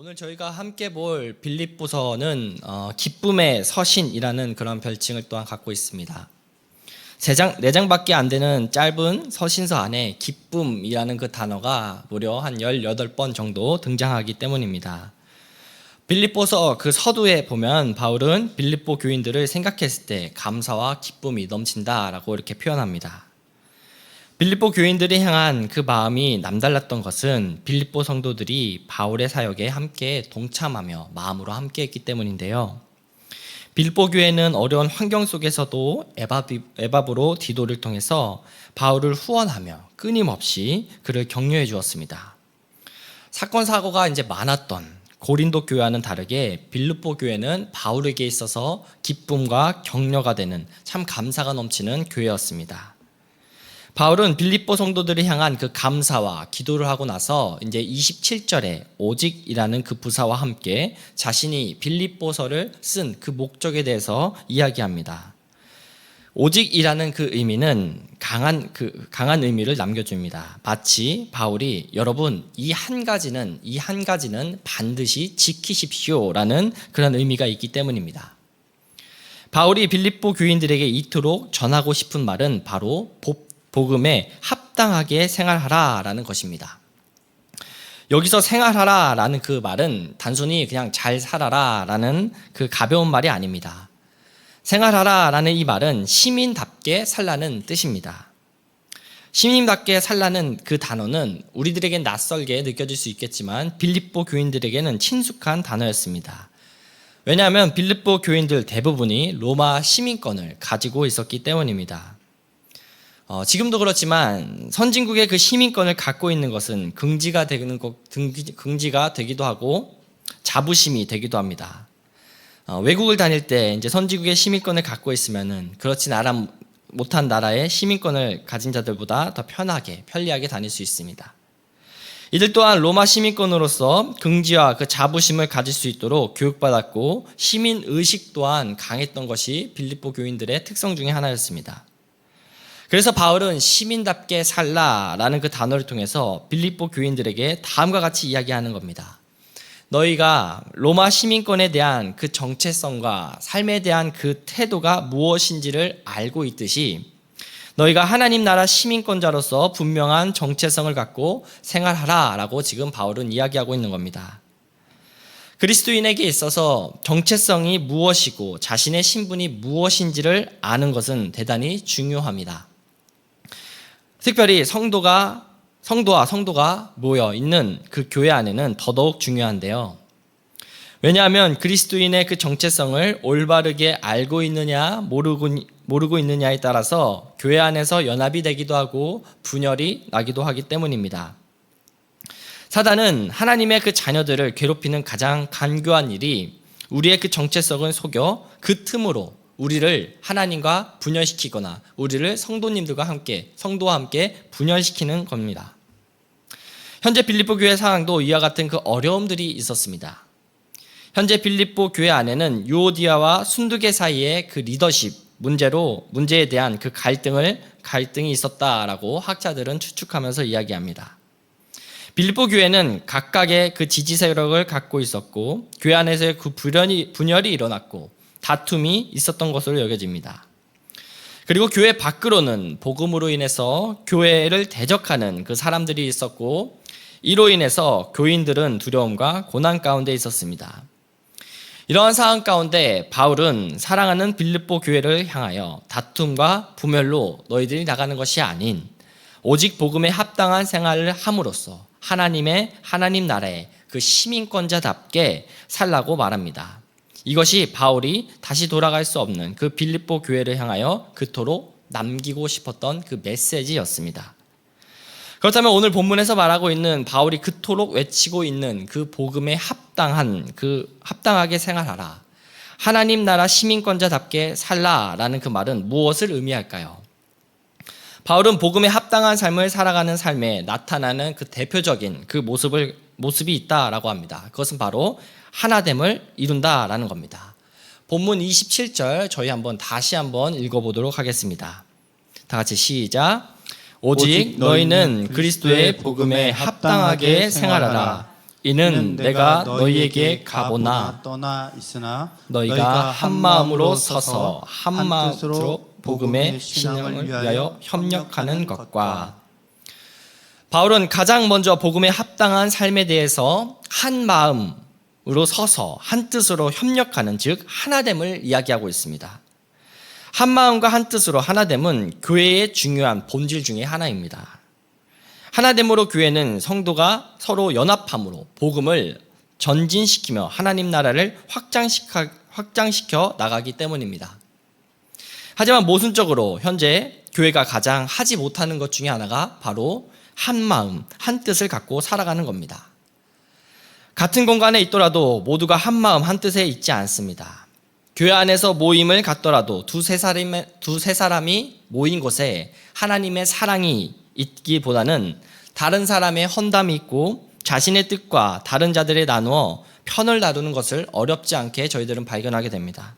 오늘 저희가 함께 볼 빌립보서는 기쁨의 서신이라는 그런 별칭을 또한 갖고 있습니다. 4장밖에 안 되는 짧은 서신서 안에 기쁨이라는 그 단어가 무려 한 18번 정도 등장하기 때문입니다. 빌립보서 그 서두에 보면 바울은 빌립보 교인들을 생각했을 때 감사와 기쁨이 넘친다라고 이렇게 표현합니다. 빌립보 교인들이 향한 그 마음이 남달랐던 것은 빌립보 성도들이 바울의 사역에 함께 동참하며 마음으로 함께 했기 때문인데요. 빌립보 교회는 어려운 환경 속에서도 에바브로 디도를 통해서 바울을 후원하며 끊임없이 그를 격려해 주었습니다. 사건 사고가 이제 많았던 고린도 교회와는 다르게 빌립보 교회는 바울에게 있어서 기쁨과 격려가 되는 참 감사가 넘치는 교회였습니다. 바울은 빌립보 성도들을 향한 그 감사와 기도를 하고 나서 이제 27절에 오직이라는 그 부사와 함께 자신이 빌립보서를 쓴 그 목적에 대해서 이야기합니다. 오직이라는 그 의미는 강한 의미를 남겨줍니다. 마치 바울이 여러분 이 한 가지는 반드시 지키십시오라는 그런 의미가 있기 때문입니다. 바울이 빌립보 교인들에게 이토록 전하고 싶은 말은 바로 복음에 합당하게 생활하라라는 것입니다. 여기서 생활하라라는 그 말은 단순히 그냥 잘 살아라라는 그 가벼운 말이 아닙니다. 생활하라라는 이 말은 시민답게 살라는 뜻입니다. 시민답게 살라는 그 단어는 우리들에겐 낯설게 느껴질 수 있겠지만 빌립보 교인들에게는 친숙한 단어였습니다. 왜냐하면 빌립보 교인들 대부분이 로마 시민권을 가지고 있었기 때문입니다. 지금도 그렇지만 선진국의 그 시민권을 갖고 있는 것은 긍지가 되기도 하고 자부심이 되기도 합니다. 외국을 다닐 때 이제 선진국의 시민권을 갖고 있으면은 그렇지 못한 나라의 시민권을 가진 자들보다 더 편리하게 다닐 수 있습니다. 이들 또한 로마 시민권으로서 긍지와 그 자부심을 가질 수 있도록 교육받았고 시민 의식 또한 강했던 것이 빌립보 교인들의 특성 중에 하나였습니다. 그래서 바울은 시민답게 살라라는 그 단어를 통해서 빌립보 교인들에게 다음과 같이 이야기하는 겁니다. 너희가 로마 시민권에 대한 그 정체성과 삶에 대한 그 태도가 무엇인지를 알고 있듯이 너희가 하나님 나라 시민권자로서 분명한 정체성을 갖고 생활하라라고 지금 바울은 이야기하고 있는 겁니다. 그리스도인에게 있어서 정체성이 무엇이고 자신의 신분이 무엇인지를 아는 것은 대단히 중요합니다. 특별히 성도와 성도가 모여 있는 그 교회 안에는 더더욱 중요한데요. 왜냐하면 그리스도인의 그 정체성을 올바르게 알고 있느냐 모르고 있느냐에 따라서 교회 안에서 연합이 되기도 하고 분열이 나기도 하기 때문입니다. 사단은 하나님의 그 자녀들을 괴롭히는 가장 간교한 일이 우리의 그 정체성을 속여 그 틈으로 우리를 하나님과 분열시키거나 우리를 성도와 함께 분열시키는 겁니다. 현재 빌립보 교회 상황도 이와 같은 그 어려움들이 있었습니다. 현재 빌립보 교회 안에는 유오디아와 순두계 사이의 그 리더십 문제에 대한 그 갈등이 있었다라고 학자들은 추측하면서 이야기합니다. 빌립보 교회는 각각의 그 지지 세력을 갖고 있었고 교회 안에서의 그 분열이 일어났고 다툼이 있었던 것으로 여겨집니다. 그리고 교회 밖으로는 복음으로 인해서 교회를 대적하는 그 사람들이 있었고 이로 인해서 교인들은 두려움과 고난 가운데 있었습니다. 이러한 상황 가운데 바울은 사랑하는 빌립보 교회를 향하여 다툼과 분열로 너희들이 나가는 것이 아닌 오직 복음에 합당한 생활을 함으로써 하나님 나라의 그 시민권자답게 살라고 말합니다. 이것이 바울이 다시 돌아갈 수 없는 그 빌립보 교회를 향하여 그토록 남기고 싶었던 그 메시지였습니다. 그렇다면 오늘 본문에서 말하고 있는 바울이 그토록 외치고 있는 그 복음에 합당하게 생활하라, 하나님 나라 시민권자답게 살라라는 그 말은 무엇을 의미할까요? 바울은 복음에 합당한 삶을 살아가는 삶에 나타나는 그 대표적인 그 모습이 있다라고 합니다. 그것은 바로 하나됨을 이룬다라는 겁니다. 본문 27절 저희 다시 한번 읽어보도록 하겠습니다. 다 같이 시작. 오직 너희는 그리스도의 복음에 합당하게 생활하라. 이는 내가 너희에게 가보나 떠나 있으나 너희가 한 마음으로 서서 한 마음으로 복음의 신앙을 위하여 협력하는 것과. 바울은 가장 먼저 복음에 합당한 삶에 대해서 한 마음으로 서서 한 뜻으로 협력하는, 즉 하나됨을 이야기하고 있습니다. 한 마음과 한 뜻으로 하나됨은 교회의 중요한 본질 중에 하나입니다. 하나됨으로 교회는 성도가 서로 연합함으로 복음을 전진시키며 하나님 나라를 확장시켜 나가기 때문입니다. 하지만 모순적으로 현재 교회가 가장 하지 못하는 것 중에 하나가 바로 한 마음, 한 뜻을 갖고 살아가는 겁니다. 같은 공간에 있더라도 모두가 한 마음, 한 뜻에 있지 않습니다. 교회 안에서 모임을 갖더라도 두세 사람이 모인 곳에 하나님의 사랑이 있기보다는 다른 사람의 헌담이 있고 자신의 뜻과 다른 자들에 나누어 편을 나누는 것을 어렵지 않게 저희들은 발견하게 됩니다.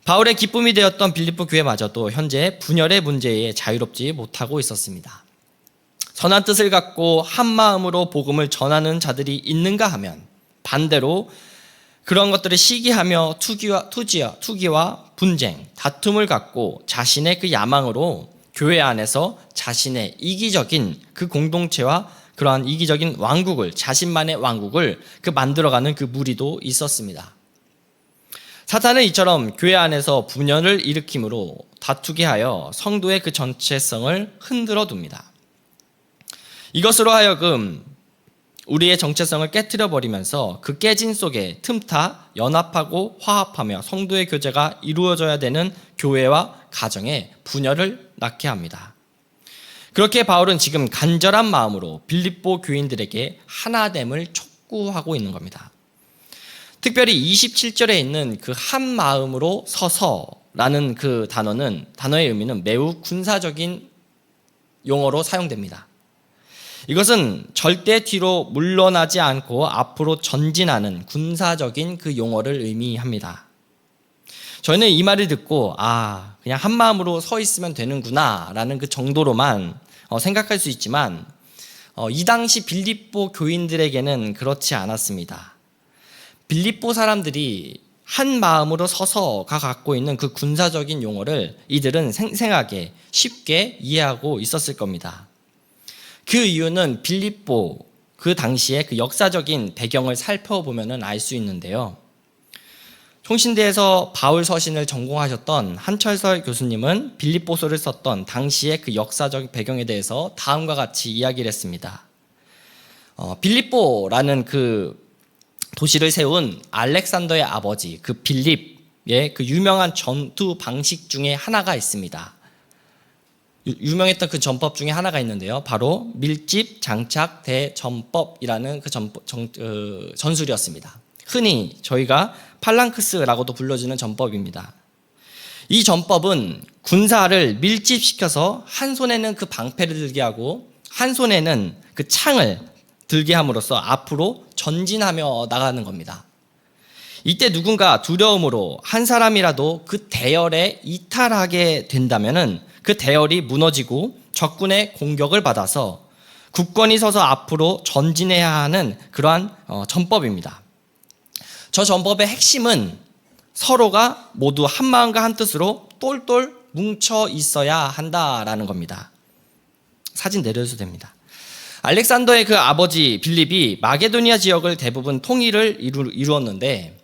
바울의 기쁨이 되었던 빌립보 교회마저도 현재 분열의 문제에 자유롭지 못하고 있었습니다. 선한 뜻을 갖고 한 마음으로 복음을 전하는 자들이 있는가 하면 반대로 그런 것들을 시기하며 투기와 분쟁, 다툼을 갖고 자신의 그 야망으로 교회 안에서 자신의 이기적인 그 공동체와 그러한 이기적인 왕국을, 자신만의 왕국을 만들어가는 그 무리도 있었습니다. 사탄은 이처럼 교회 안에서 분열을 일으킴으로 다투게 하여 성도의 그 전체성을 흔들어 둡니다. 이것으로 하여금 우리의 정체성을 깨트려 버리면서 그 깨진 속에 틈타 연합하고 화합하며 성도의 교제가 이루어져야 되는 교회와 가정에 분열을 낳게 합니다. 그렇게 바울은 지금 간절한 마음으로 빌립보 교인들에게 하나됨을 촉구하고 있는 겁니다. 특별히 27절에 있는 그 한 마음으로 서서라는 그 단어의 의미는 매우 군사적인 용어로 사용됩니다. 이것은 절대 뒤로 물러나지 않고 앞으로 전진하는 군사적인 그 용어를 의미합니다. 저희는 이 말을 듣고 그냥 한 마음으로 서 있으면 되는구나 라는 그 정도로만 생각할 수 있지만 이 당시 빌립보 교인들에게는 그렇지 않았습니다. 빌립보 사람들이 한 마음으로 서서가 갖고 있는 그 군사적인 용어를 이들은 생생하게 쉽게 이해하고 있었을 겁니다. 그 이유는 빌립보 그 당시의 그 역사적인 배경을 살펴보면 알 수 있는데요. 총신대에서 바울 서신을 전공하셨던 한철설 교수님은 빌립보서를 썼던 당시의 그 역사적 배경에 대해서 다음과 같이 이야기를 했습니다. 빌립보라는 그 도시를 세운 알렉산더의 아버지 그 빌립의 그 유명한 전투 방식 중에 하나가 있습니다. 유명했던 그 전법 중에 하나가 있는데요. 바로 밀집 장착 대전법이라는 그 전술이었습니다. 흔히 저희가 팔랑크스라고도 불러지는 전법입니다. 이 전법은 군사를 밀집시켜서 한 손에는 그 방패를 들게 하고 한 손에는 그 창을 들게 함으로써 앞으로 전진하며 나가는 겁니다. 이때 누군가 두려움으로 한 사람이라도 그 대열에 이탈하게 된다면은 그 대열이 무너지고 적군의 공격을 받아서 굳건히 서서 앞으로 전진해야 하는 그러한 전법입니다. 저 전법의 핵심은 서로가 모두 한 마음과 한 뜻으로 똘똘 뭉쳐 있어야 한다라는 겁니다. 사진 내려줘도 됩니다. 알렉산더의 그 아버지 빌립이 마게도니아 지역을 대부분 통일을 이루었는데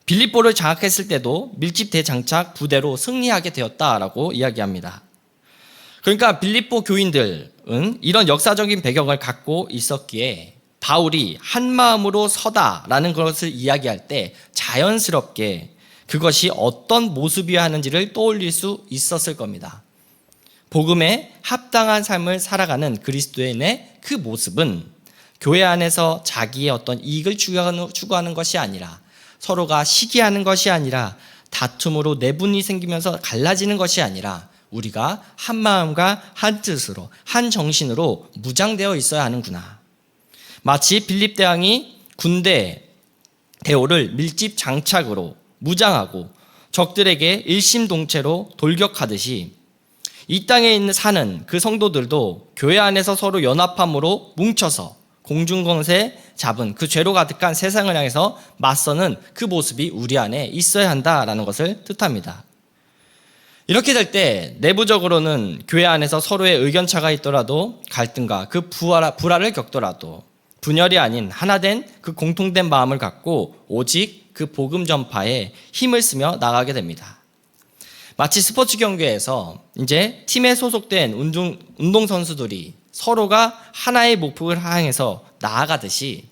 빌립보를 장악했을 때도 밀집 대장착 부대로 승리하게 되었다라고 이야기합니다. 그러니까 빌립보 교인들은 이런 역사적인 배경을 갖고 있었기에 바울이 한 마음으로 서다라는 것을 이야기할 때 자연스럽게 그것이 어떤 모습이어야 하는지를 떠올릴 수 있었을 겁니다. 복음에 합당한 삶을 살아가는 그리스도인의 그 모습은 교회 안에서 자기의 어떤 이익을 추구하는 것이 아니라 서로가 시기하는 것이 아니라 다툼으로 내분이 생기면서 갈라지는 것이 아니라 우리가 한 마음과 한 뜻으로 한 정신으로 무장되어 있어야 하는구나. 마치 빌립 대왕이 군대 대오를 밀집 장착으로 무장하고 적들에게 일심동체로 돌격하듯이 이 땅에 있는 사는 그 성도들도 교회 안에서 서로 연합함으로 뭉쳐서 공중권세 잡은 그 죄로 가득한 세상을 향해서 맞서는 그 모습이 우리 안에 있어야 한다라는 것을 뜻합니다. 이렇게 될 때 내부적으로는 교회 안에서 서로의 의견차가 있더라도 갈등과 그 불화를 겪더라도 분열이 아닌 하나된 그 공통된 마음을 갖고 오직 그 복음 전파에 힘을 쓰며 나가게 됩니다. 마치 스포츠 경기에서 이제 팀에 소속된 운동선수들이 서로가 하나의 목표를 향해서 나아가듯이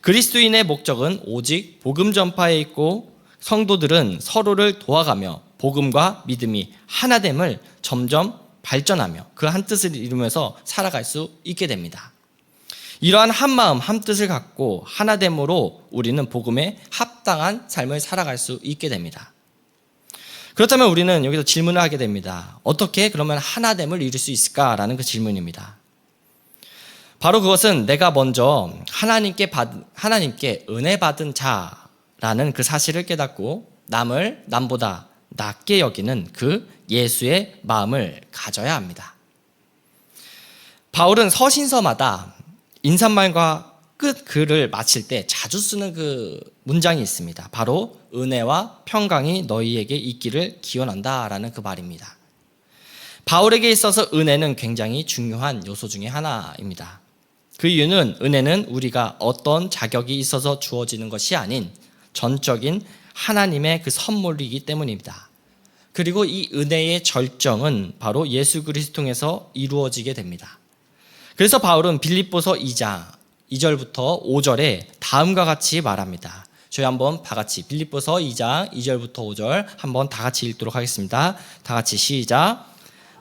그리스도인의 목적은 오직 복음 전파에 있고 성도들은 서로를 도와가며 복음과 믿음이 하나됨을 점점 발전하며 그 한 뜻을 이루면서 살아갈 수 있게 됩니다. 이러한 한 마음 한 뜻을 갖고 하나됨으로 우리는 복음에 합당한 삶을 살아갈 수 있게 됩니다. 그렇다면 우리는 여기서 질문을 하게 됩니다. 어떻게 그러면 하나됨을 이룰 수 있을까라는 그 질문입니다. 바로 그것은 내가 먼저 하나님께 은혜 받은 자라는 그 사실을 깨닫고 남을 남보다 낮게 여기는 그 예수의 마음을 가져야 합니다. 바울은 서신서마다 인사말과 끝 글을 마칠 때 자주 쓰는 그 문장이 있습니다. 바로 은혜와 평강이 너희에게 있기를 기원한다라는 그 말입니다. 바울에게 있어서 은혜는 굉장히 중요한 요소 중에 하나입니다. 그 이유는 은혜는 우리가 어떤 자격이 있어서 주어지는 것이 아닌 전적인 하나님의 그 선물이기 때문입니다. 그리고 이 은혜의 절정은 바로 예수 그리스도 통해서 이루어지게 됩니다. 그래서 바울은 빌립보서 2장 2절부터 5절에 다음과 같이 말합니다. 저희 한번 다 같이 빌립보서 2장 2절부터 5절 한번 다 같이 읽도록 하겠습니다. 다 같이 시작.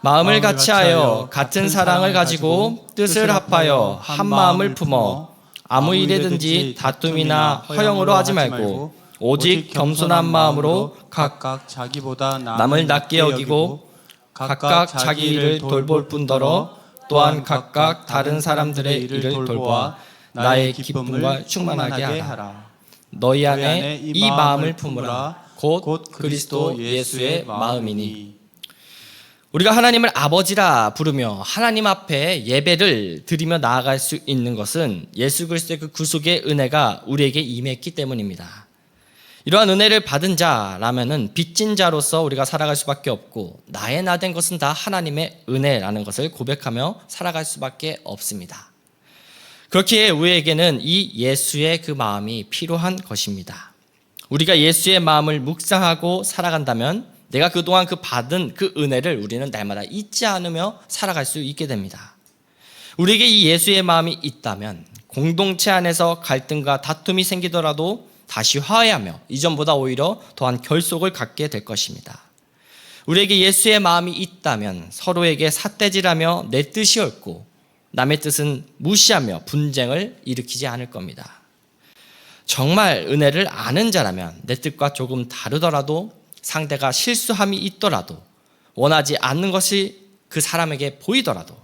마음을 같이하여 같은 사랑을 가지고 뜻을 합하여 한 마음을 품어 아무 일에든지 다툼이나 허영으로 하지 말고 오직 겸손한 마음으로 각각 자기보다 남을 낮게 여기고 각각 자기 일을 돌볼 뿐더러 또한 각각 다른 사람들의 일을 돌보아 나의 기쁨과 충만하게 하라. 너희 안에 이 마음을 품으라. 곧 그리스도 예수의 마음이니. 우리가 하나님을 아버지라 부르며 하나님 앞에 예배를 드리며 나아갈 수 있는 것은 예수 그리스도의 그 구속의 은혜가 우리에게 임했기 때문입니다. 이러한 은혜를 받은 자라면은 빚진 자로서 우리가 살아갈 수밖에 없고 나의 나된 것은 다 하나님의 은혜라는 것을 고백하며 살아갈 수밖에 없습니다. 그렇기에 우리에게는 이 예수의 그 마음이 필요한 것입니다. 우리가 예수의 마음을 묵상하고 살아간다면 내가 그동안 그 받은 그 은혜를 우리는 날마다 잊지 않으며 살아갈 수 있게 됩니다. 우리에게 이 예수의 마음이 있다면 공동체 안에서 갈등과 다툼이 생기더라도 다시 화해하며 이전보다 오히려 더한 결속을 갖게 될 것입니다. 우리에게 예수의 마음이 있다면 서로에게 삿대질하며 내 뜻이 옳고 남의 뜻은 무시하며 분쟁을 일으키지 않을 겁니다. 정말 은혜를 아는 자라면 내 뜻과 조금 다르더라도 상대가 실수함이 있더라도 원하지 않는 것이 그 사람에게 보이더라도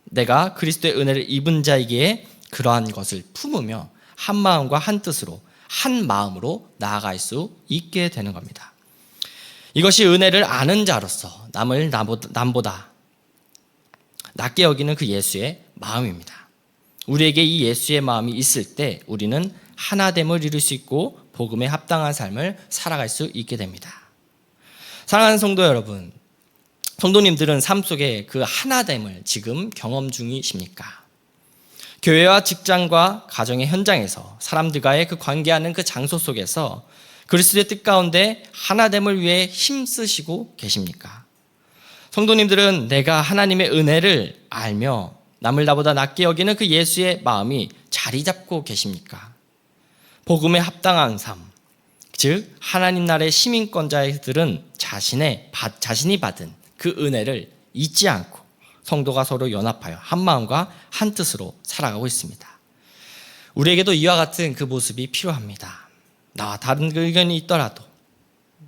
내가 그리스도의 은혜를 입은 자이기에 그러한 것을 품으며 한 마음과 한 뜻으로 한 마음으로 나아갈 수 있게 되는 겁니다. 이것이 은혜를 아는 자로서 남을 남보다 낮게 여기는 그 예수의 마음입니다. 우리에게 이 예수의 마음이 있을 때 우리는 하나됨을 이룰 수 있고 복음에 합당한 삶을 살아갈 수 있게 됩니다. 사랑하는 성도 여러분, 성도님들은 삶 속에 그 하나됨을 지금 경험 중이십니까? 교회와 직장과 가정의 현장에서 사람들과의 그 관계하는 그 장소 속에서 그리스도의 뜻 가운데 하나됨을 위해 힘쓰시고 계십니까? 성도님들은 내가 하나님의 은혜를 알며 남을 나보다 낮게 여기는 그 예수의 마음이 자리 잡고 계십니까? 복음에 합당한 삶, 즉 하나님 나라의 시민권자들은 자신이 받은 그 은혜를 잊지 않고 성도가 서로 연합하여 한 마음과 한 뜻으로 살아가고 있습니다. 우리에게도 이와 같은 그 모습이 필요합니다. 나와 다른 그 의견이 있더라도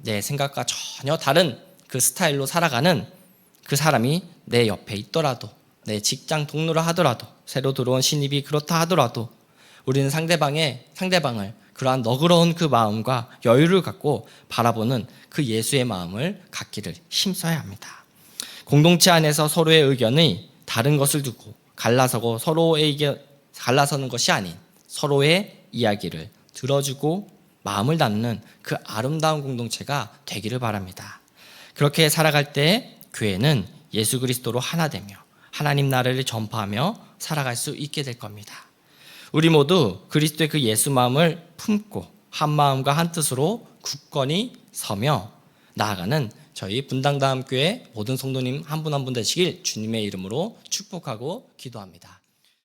내 생각과 전혀 다른 그 스타일로 살아가는 그 사람이 내 옆에 있더라도 내 직장 동료라 하더라도 새로 들어온 신입이 그렇다 하더라도 우리는 상대방을 그러한 너그러운 그 마음과 여유를 갖고 바라보는 그 예수의 마음을 갖기를 힘써야 합니다. 공동체 안에서 서로의 의견이 다른 것을 두고 갈라서고 서로의 의견 갈라서는 것이 아닌 서로의 이야기를 들어주고 마음을 나누는 그 아름다운 공동체가 되기를 바랍니다. 그렇게 살아갈 때 교회는 예수 그리스도로 하나 되며 하나님 나라를 전파하며 살아갈 수 있게 될 겁니다. 우리 모두 그리스도의 그 예수 마음을 품고 한 마음과 한 뜻으로 굳건히 서며 나아가는 저희 분당다음교회 모든 성도님 한 분 한 분 되시길 주님의 이름으로 축복하고 기도합니다.